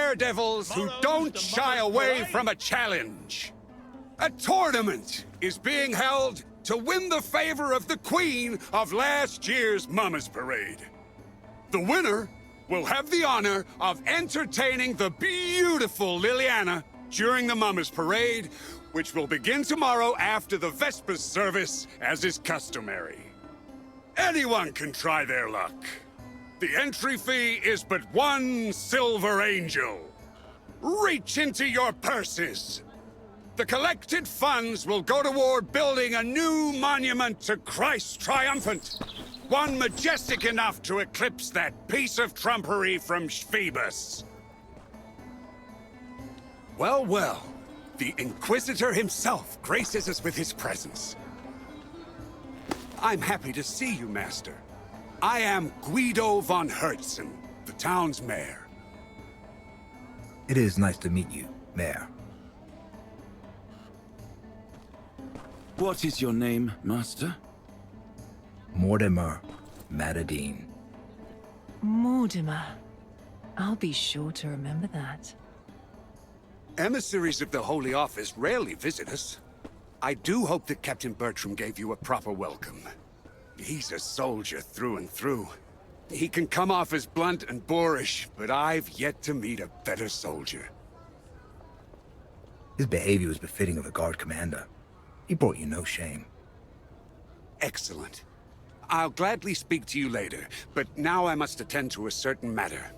daredevils who don't shy away from a challenge. A tournament is being held to win the favor of the queen of last year's Mama's Parade. The winner will have the honor of entertaining the beautiful Liliana during the Mama's Parade, which will begin tomorrow after the Vespers service, as is customary. Anyone can try their luck. The entry fee is but 1 silver angel. Reach into your purses. The collected funds will go toward building a new monument to Christ Triumphant. One majestic enough to eclipse that piece of trumpery from Phoebus. Well, well. The Inquisitor himself graces us with his presence. I'm happy to see you, Master. I am Guido von Hertzen, the town's mayor. It is nice to meet you, Mayor. What is your name, Master? Mordimer Madderdin. Mordimer. I'll be sure to remember that. Emissaries of the Holy Office rarely visit us. I do hope that Captain Bertram gave you a proper welcome. He's a soldier through and through. He can come off as blunt and boorish, but I've yet to meet a better soldier. His behavior was befitting of a guard commander. He brought you no shame. Excellent. I'll gladly speak to you later, but now I must attend to a certain matter.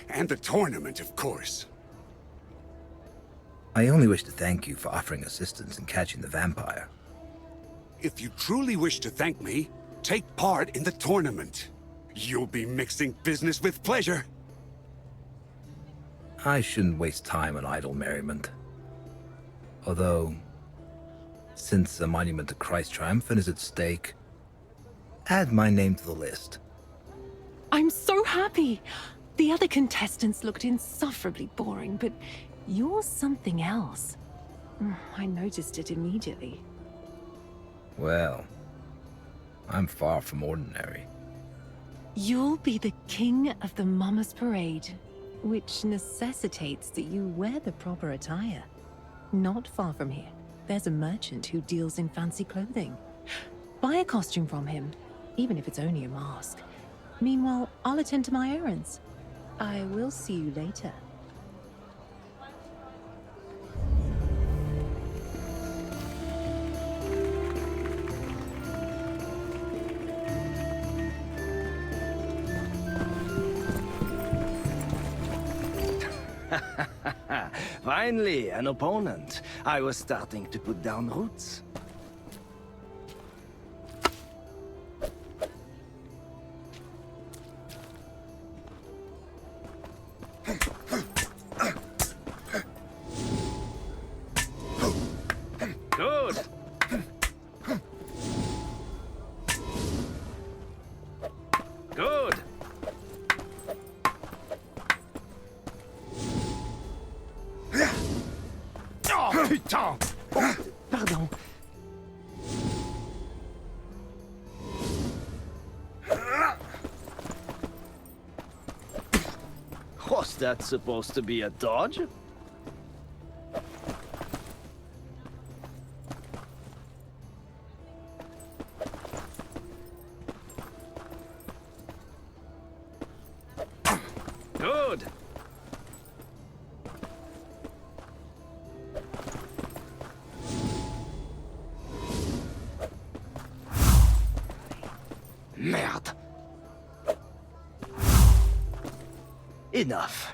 And the tournament, of course. I only wish to thank you for offering assistance in catching the vampire. If you truly wish to thank me, take part in the tournament. You'll be mixing business with pleasure. I shouldn't waste time on idle merriment. Although, since the monument to Christ Triumphant is at stake, add my name to the list. I'm so happy! The other contestants looked insufferably boring, but you're something else. I noticed it immediately. Well, I'm far from ordinary. You'll be the king of the Mama's Parade, which necessitates that you wear the proper attire. Not far from here, there's a merchant who deals in fancy clothing. Buy a costume from him, even if it's only a mask. Meanwhile, I'll attend to my errands. I will see you later. Finally, an opponent. I was starting to put down roots. Good. Good. Oh, putain! Oh, pardon. Was that supposed to be a dodge? Good. Merde. Enough.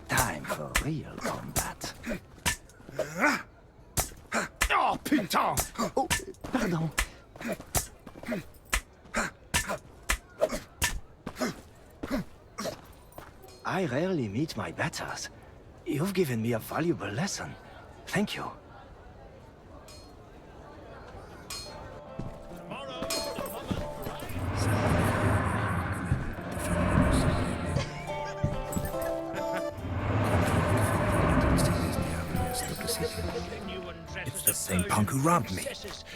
Time for real combat. Oh, putain! Oh, pardon. I rarely meet my betters. You've given me a valuable lesson. Thank you. It's the same punk who robbed me.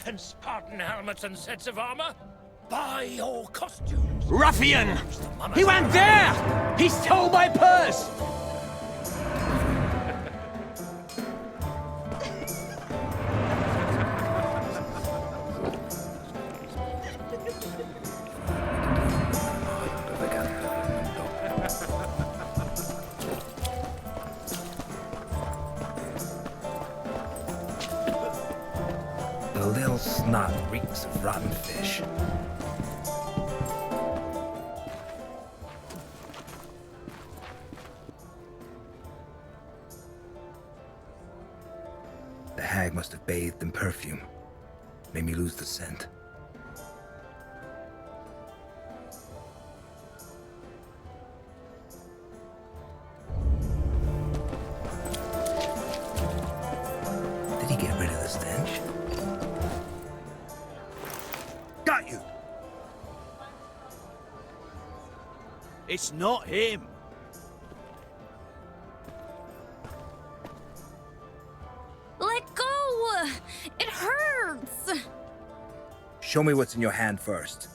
And Spartan helmets and sets of armor. Buy your costumes. Ruffian! He went there! He stole my purse! The little snot reeks of rotten fish. The hag must have bathed in perfume. Made me lose the scent. Did he get rid of the stench? Got you! It's not him. Let go! It hurts! Show me what's in your hand first.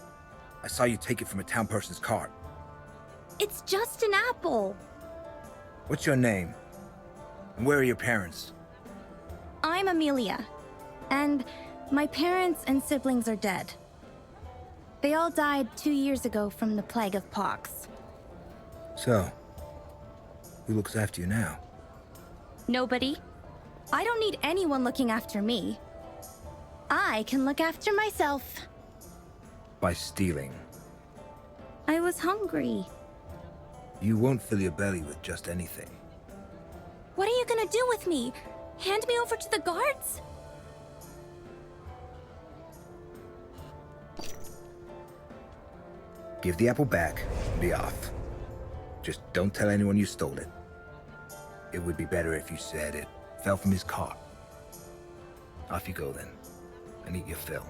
I saw you take it from a town person's cart. It's just an apple. What's your name? And where are your parents? I'm Amelia, and my parents and siblings are dead. They all died 2 years ago from the plague of pox. So, who looks after you now? Nobody. I don't need anyone looking after me. I can look after myself. By stealing. I was hungry. You won't fill your belly with just anything. What are you gonna do with me? Hand me over to the guards? Give the apple back and be off. Just don't tell anyone you stole it. It would be better if you said it fell from his cart. Off you go then, and eat your fill.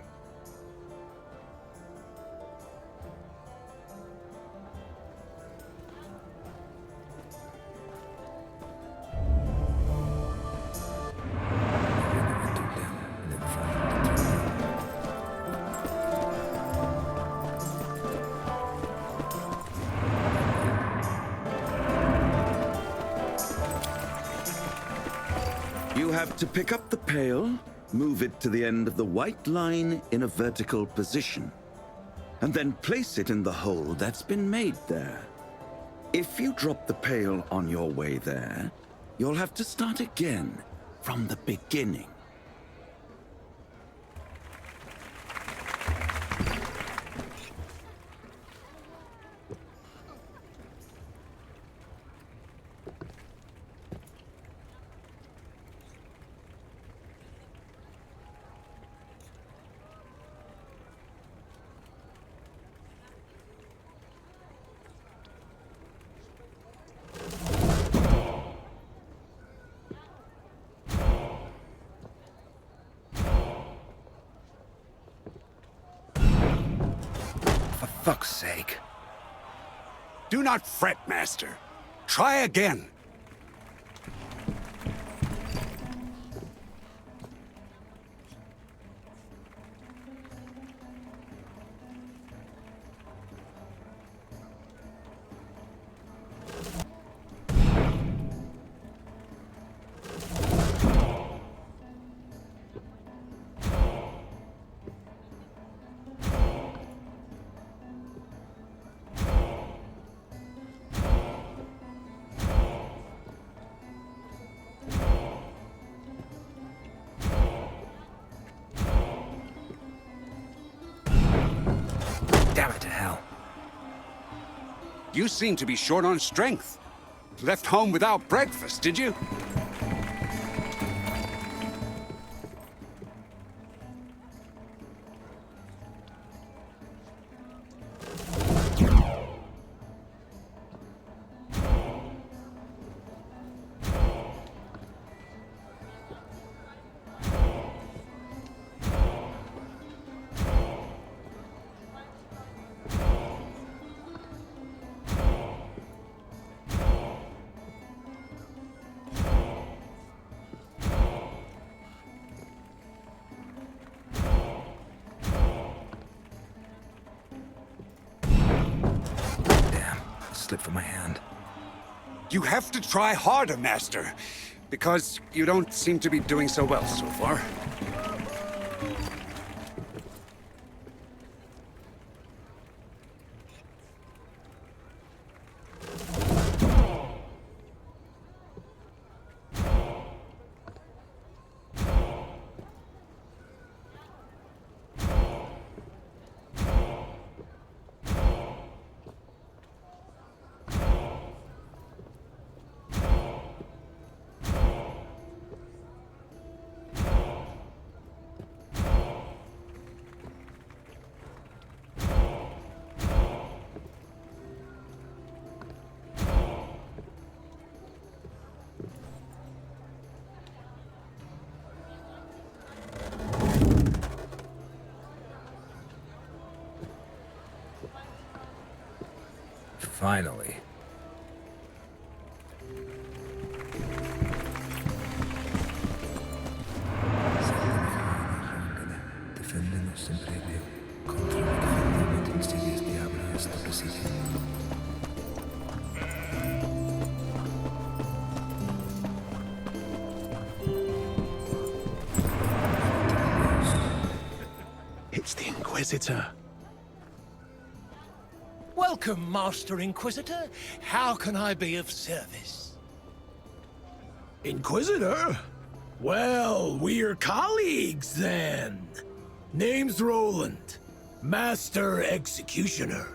You have to pick up the pail, move it to the end of the white line in a vertical position, and then place it in the hole that's been made there. If you drop the pail on your way there, you'll have to start again from the beginning. For fuck's sake. Do not fret, Master. Try again. Damn it to hell. You seem to be short on strength. Left home without breakfast, did you? Slipped from my hand. You have to try harder, Master, because you don't seem to be doing so well so far. Finally. Defendernos siempre veo. Contra el defendimiento insidious diablo esto preside. It's the Inquisitor. Welcome, Master Inquisitor. How can I be of service? Inquisitor? Well, we're colleagues then. Name's Roland, Master Executioner.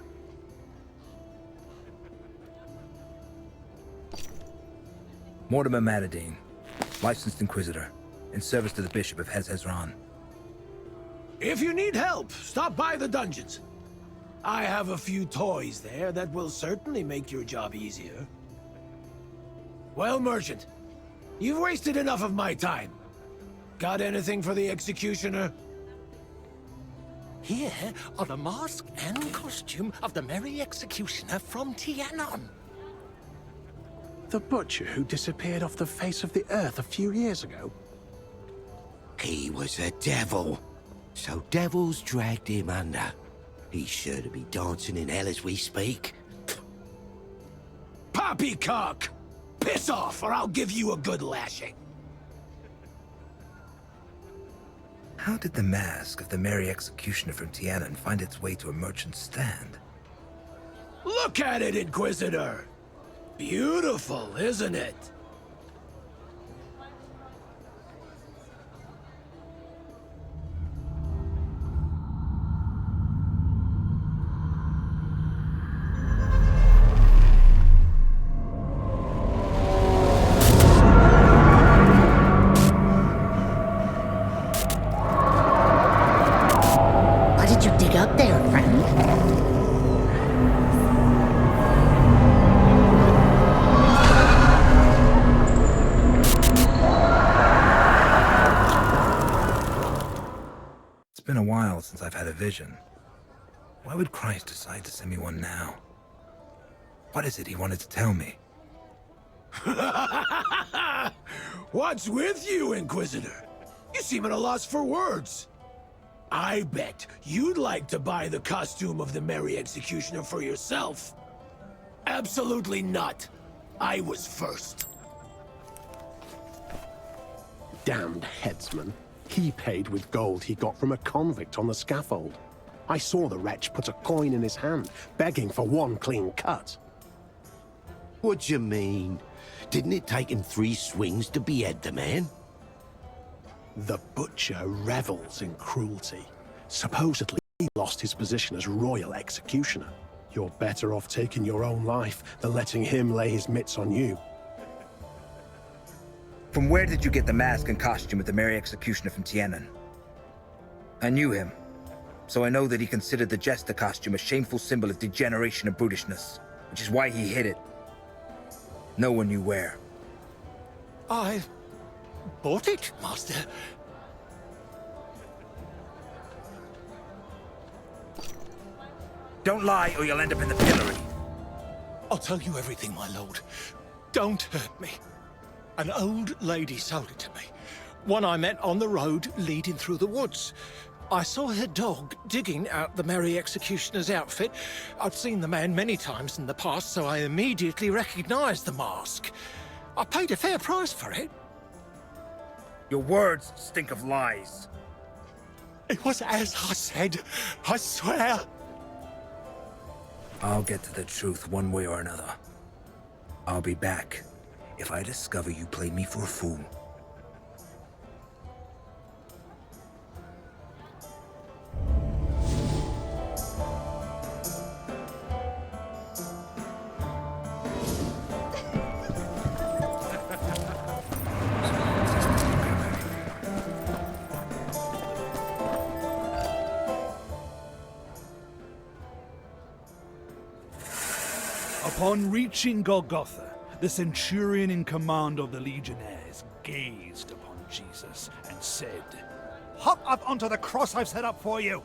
Mordimer Madderdin, licensed Inquisitor, in service to the Bishop of Hezron. If you need help, stop by the dungeons. I have a few toys there that will certainly make your job easier. Well, Merchant, you've wasted enough of my time. Got anything for the Executioner? Here are the mask and costume of the Merry Executioner from Tianon. The butcher who disappeared off the face of the earth a few years ago? He was a devil. So devils dragged him under. He's sure to be dancing in hell as we speak. Poppycock! Piss off, or I'll give you a good lashing. How did the mask of the Merry Executioner from Tianon find its way to a merchant's stand? Look at it, Inquisitor! Beautiful, isn't it? What did you dig up there, friend? It's been a while since I've had a vision. Why would Christ decide to send me one now? What is it he wanted to tell me? What's with you, Inquisitor? You seem at a loss for words. I bet you'd like to buy the costume of the Merry Executioner for yourself. Absolutely not. I was first. Damned headsman. He paid with gold he got from a convict on the scaffold. I saw the wretch put a coin in his hand, begging for one clean cut. What do you mean? Didn't it take him 3 swings to behead the man? The butcher revels in cruelty. Supposedly, he lost his position as royal executioner. You're better off taking your own life than letting him lay his mitts on you. From where did you get the mask and costume of the Merry Executioner from Tianon? I knew him, so I know that he considered the jester costume a shameful symbol of degeneration and brutishness, which is why he hid it. No one knew where. I bought it, Master. Don't lie or you'll end up in the pillory. I'll tell you everything, my lord. Don't hurt me. An old lady sold it to me. One I met on the road leading through the woods. I saw her dog digging out the Merry Executioner's outfit. I'd seen the man many times in the past, so I immediately recognized the mask. I paid a fair price for it. Your words stink of lies. It was as I said, I swear. I'll get to the truth one way or another. I'll be back if I discover you played me for a fool. Upon reaching Golgotha, the centurion in command of the legionnaires gazed upon Jesus and said, "Hop up onto the cross I've set up for you."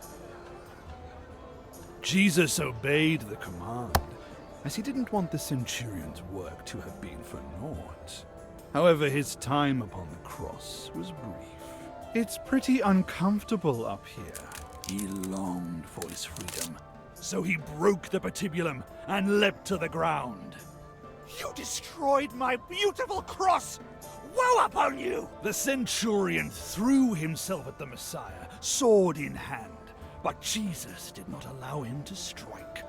Jesus obeyed the command as he didn't want the centurion's work to have been for naught. However, his time upon the cross was brief. It's pretty uncomfortable up here. He longed for his freedom, so he broke the patibulum and leapt to the ground. You destroyed my beautiful cross! Woe upon you! The centurion threw himself at the Messiah, sword in hand, but Jesus did not allow him to strike.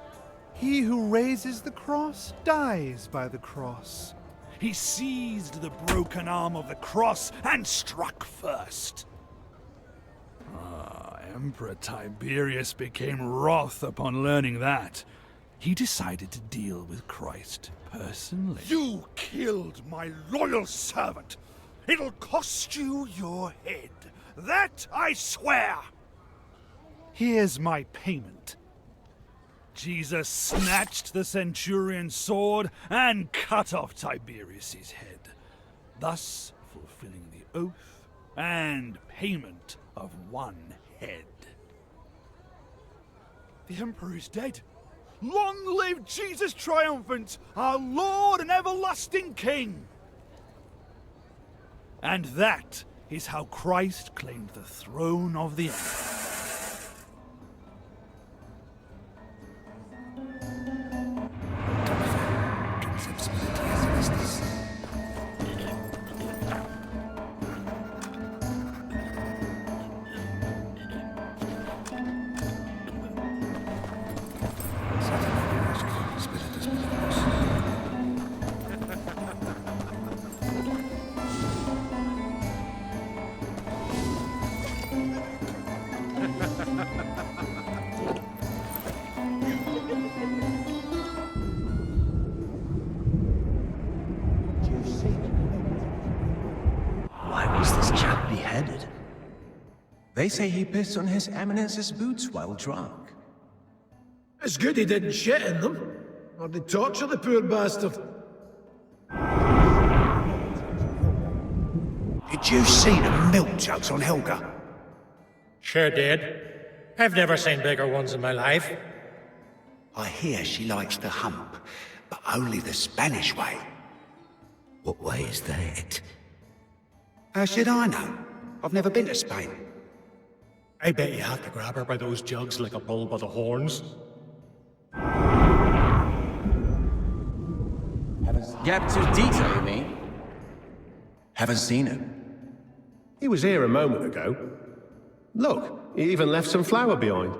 He who raises the cross dies by the cross. He seized the broken arm of the cross and struck first. Emperor Tiberius became wroth upon learning that. He decided to deal with Christ personally. You killed my loyal servant. It'll cost you your head. That I swear. Here's my payment. Jesus snatched the centurion's sword and cut off Tiberius's head, thus fulfilling the oath and payment of one head. The Emperor is dead. Long live Jesus triumphant, our Lord and everlasting King! And that is how Christ claimed the throne of the Empire. Why was this chap beheaded? They say he pissed on His Eminence's boots while drunk. It's good he didn't shit in them, or they'd torture the poor bastard. Did you see the milk jugs on Helga? Sure did. I've never seen bigger ones in my life. I hear she likes to hump, but only the Spanish way. What way is that? How should I know? I've never been to Spain. I bet you have to grab her by those jugs like a bull by the horns. Gap to detail, you mean? Haven't seen him. He was here a moment ago. Look, he even left some flour behind.